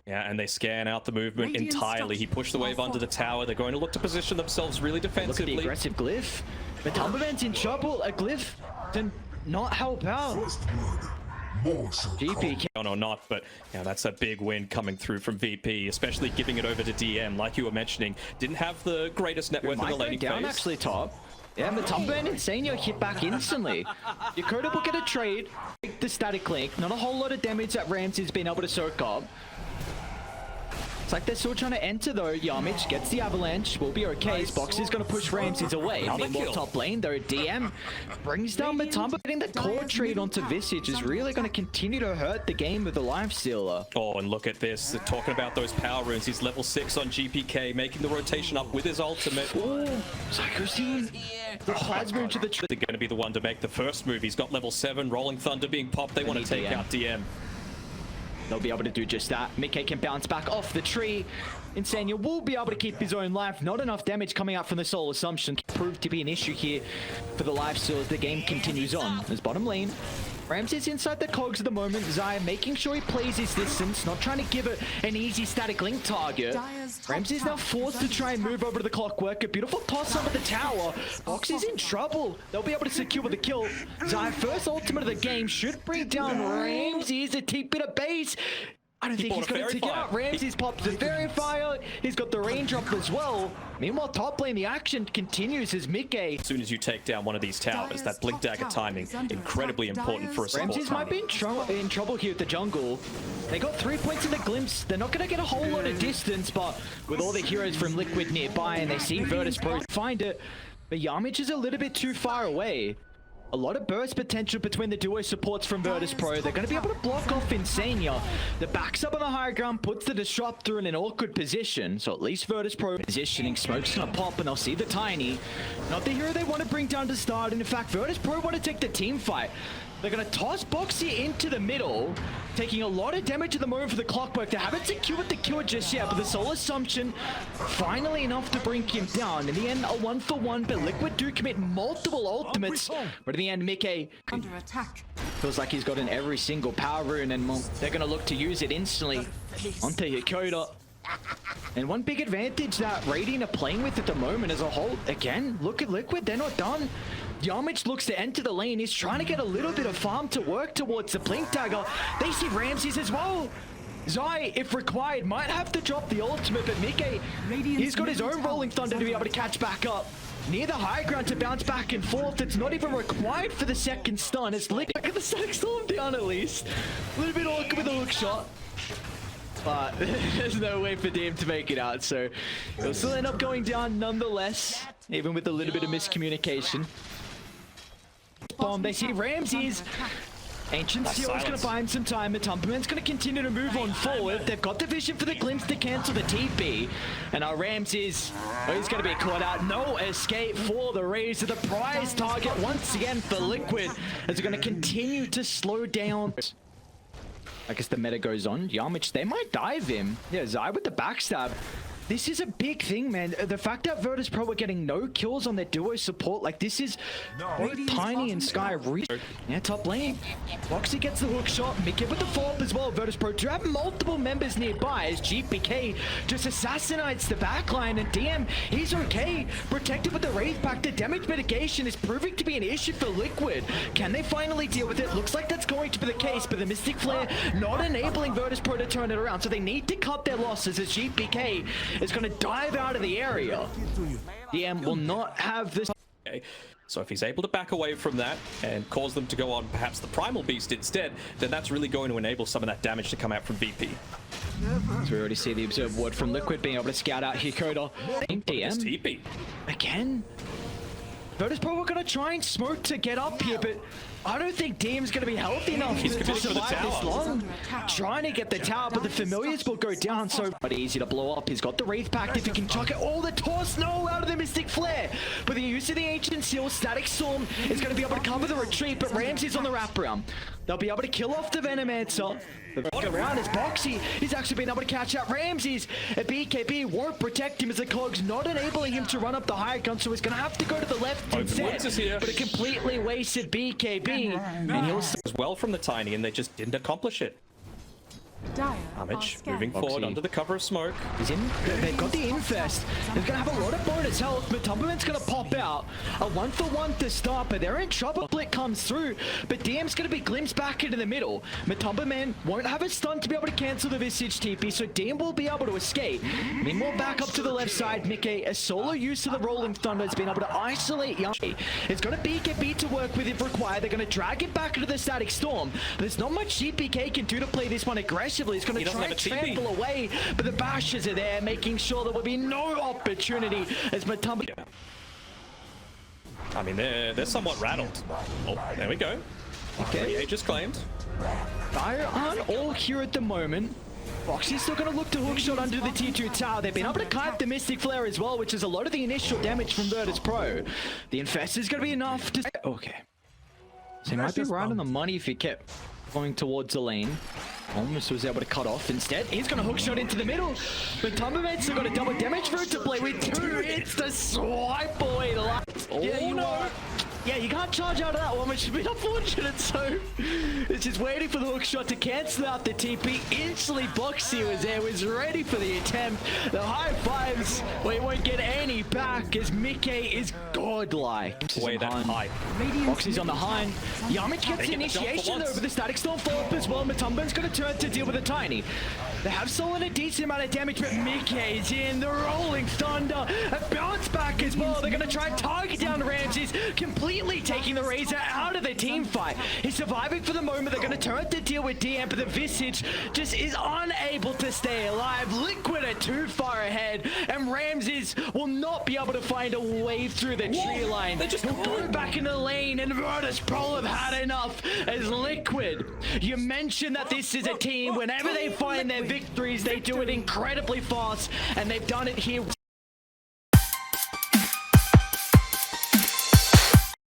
Yeah, and they scan out the movement entirely. He pushed the wave under the tower. They're going to look to position themselves really defensively. Look at the aggressive Glyph. But Tumberman's in trouble. A Glyph to not help out. GP or not, but yeah, that's a big win coming through from VP, especially giving it over to DM. Like you were mentioning, didn't have the greatest net worth in the laning down phase. Actually top. Yeah, but Tumberman and Senyo hit back instantly. Dakota will get a trade. The static link. Not a whole lot of damage that Ramsey's been able to soak up. It's like they're still trying to enter though. Yamich gets the avalanche. Will be okay. Box is going to push Ramses away. Meanwhile, top lane though, DM brings down Matumba. Getting the core trade onto Visage is really going to continue to hurt the game with the life stealer. Oh, and look at this. They're talking about those power runes. He's level 6 on GPK, making the rotation up with his ultimate. Oh, Psycho-Scene. The plasma into the They're going to be the one to make the first move. He's got level 7. Rolling Thunder being popped. They want to take out DM. They'll be able to do just that. Mickey can bounce back off the tree. Insania will be able to keep his own life. Not enough damage coming out from the Soul Assumption. Proved to be an issue here for the lifesteal as the game continues on. As bottom lane, Ramsey's inside the cogs at the moment. Zaya making sure he plays his distance, not trying to give it an easy static link target. Ramsey's now forced to try and move over to the clockwork. A beautiful toss up at the tower. Box is in trouble. They'll be able to secure the kill. Zaya, first ultimate of the game, should bring down Ramsey. A tick bit of base. I don't think he's going to take it out. Ramsey's popped the Fairy Fire. He's got the raindrop as well. Meanwhile, top lane, the action continues as Mickey. As soon as you take down one of these towers, that Blink Dagger timing, incredibly important for a support. Ramses might be in trouble here at the jungle. They got 3 points in the glimpse. They're not going to get a whole lot of distance, but with all the heroes from Liquid nearby and they see Virtus Pro find it, but Yamich is a little bit too far away. A lot of burst potential between the duo supports from Virtus Pro. They're going to be able to block off Insania. The backs up on the high ground, puts the Disruptor in an awkward position. So at least Virtus Pro positioning. Smoke's going to pop and they'll see the Tiny. Not the hero they want to bring down to start. And in fact, Virtus Pro want to take the team fight. They're going to toss Boxy into the middle, taking a lot of damage at the moment for the Clockwork. They haven't secured the kill just yet, but the Soul Assumption, finally enough to bring him down. In the end, a 1-for-1, but Liquid do commit multiple ultimates. But in the end, Mickey under attack. Feels like he's gotten every single power rune, and they're going to look to use it instantly onto Yakoda. And one big advantage that Radiant are playing with at the moment as a whole, again, look at Liquid, they're not done. Yamich looks to enter the lane. He's trying to get a little bit of farm to work towards the Blink Dagger. They see Ramses as well. Zai, if required, might have to drop the ultimate, but Mickey, he's got his own Rolling Thunder to be able to catch back up. Near the high ground to bounce back and forth. It's not even required for the second stun. It's lit. Back at the static storm down at least. A little bit awkward with a hook shot. But there's no way for DM to make it out, so it'll still end up going down nonetheless, even with a little bit of miscommunication. Bomb, they see Ramses. Ancient Seal's going to buy him some time, but Tumperman's going to continue to move on forward. They've got the vision for the glimpse to cancel the TP. And now Ramses, he's going to be caught out. No escape for the Rays of the prize target once again for Liquid, as they're going to continue to slow down. I guess the meta goes on. Yamich, they might dive him. Yeah, Zai with the backstab. This is a big thing, man. The fact that Virtus Pro are getting no kills on their duo support, like this is both Tiny and Sky. Yeah, top lane. Roxy gets the hook shot. Mickey with the follow-up as well. Virtus Pro do have multiple members nearby as GPK just assassinates the backline, and DM, he's okay. Protected with the Wraith Pack. The damage mitigation is proving to be an issue for Liquid. Can they finally deal with it? Looks like that's going to be the case, but the Mystic Flare not enabling Virtus Pro to turn it around, so they need to cut their losses as GPK is going to dive out of the area. DM will not have this. Okay. So if he's able to back away from that and cause them to go on perhaps the Primal Beast instead, then that's really going to enable some of that damage to come out from VP. So we already see the observed ward from Liquid being able to scout out Hikoda. DM TP. Again. Virtus Pro are going to try and smoke to get up here, but I don't think DM's going to be healthy enough to survive this long. Trying to get the tower, but the Familiars will go down, so but easy to blow up. He's got the Wraith Pact if he can chuck it. Oh, the toss, no, out of the Mystic Flare. But the use of the Ancient Seal, Static Storm is going to be able to cover the retreat, but Ramsey's on the wraparound. They'll be able to kill off the Venomancer. The around is Boxy. He's actually been able to catch out Ramses. A BKB won't protect him as the Cog's not enabling him to run up the high ground, so he's going to have to go to the left instead. But a completely wasted BKB. And he'll as well from the Tiny, and they just didn't accomplish it. Damage moving forward under the cover of smoke. He's in. They've got the infest. They're gonna have a lot of bonus health. Matumbaman's gonna pop out. A 1-for-1 to start, but they're in trouble. Split comes through, but DM's gonna be glimpsed back into the middle. Matumbaman won't have a stun to be able to cancel the Visage TP, so DM will be able to escape. Meanwhile, back up to the left side, Mickey, a solo use of the Rolling Thunder has been able to isolate Young. It's gonna be get beat to work with if required. They're gonna drag it back into the Static Storm. There's not much CPK can do to play this one aggressively. He's gonna try and trample away, but the bashes are there, making sure there will be no opportunity as Matumba. Yeah. I mean, they're somewhat rattled. Oh, there we go. Okay. just claimed. Dire aren't all here at the moment. Foxy's still going to look to hookshot under the T2 tower. They've been able to kite the Mystic Flare as well, which is a lot of the initial damage from Virtus Pro. The Infest is going to be enough to... Okay. So he might be right on the money if he kept going towards the lane. Almost was able to cut off. Instead, he's going to hookshot into the middle. But Tumberman's still got a double damage route to play with 2 hits to swipe away the lights. Oh, yeah, you know. Yeah, you can't charge out of that one, which has been unfortunate, so it's just waiting for the hook shot to cancel out the TP. Instantly, Boxy was there, was ready for the attempt. The high fives, we won't get any back as Mickey is godlike. Way that high. Boxy's on the hind. Yamich gets the initiation though, but the Static Storm follow-up as well. Matumba's going to turn to deal with a Tiny. They have stolen a decent amount of damage, but Mickey's in. The Rolling Thunder, a bounce back as well. They're going to try and target down Ramses, completely taking the Razor out of the team fight. He's surviving for the moment. They're going to turn to deal with DM, but the Visage just is unable to stay alive. Liquid are too far ahead, and Ramses will not be able to find a way through the tree line. He'll go back in the lane, and Virtus Pro have had enough as Liquid. You mentioned that this is a team, whenever they find their victories, they do it incredibly fast, and they've done it here.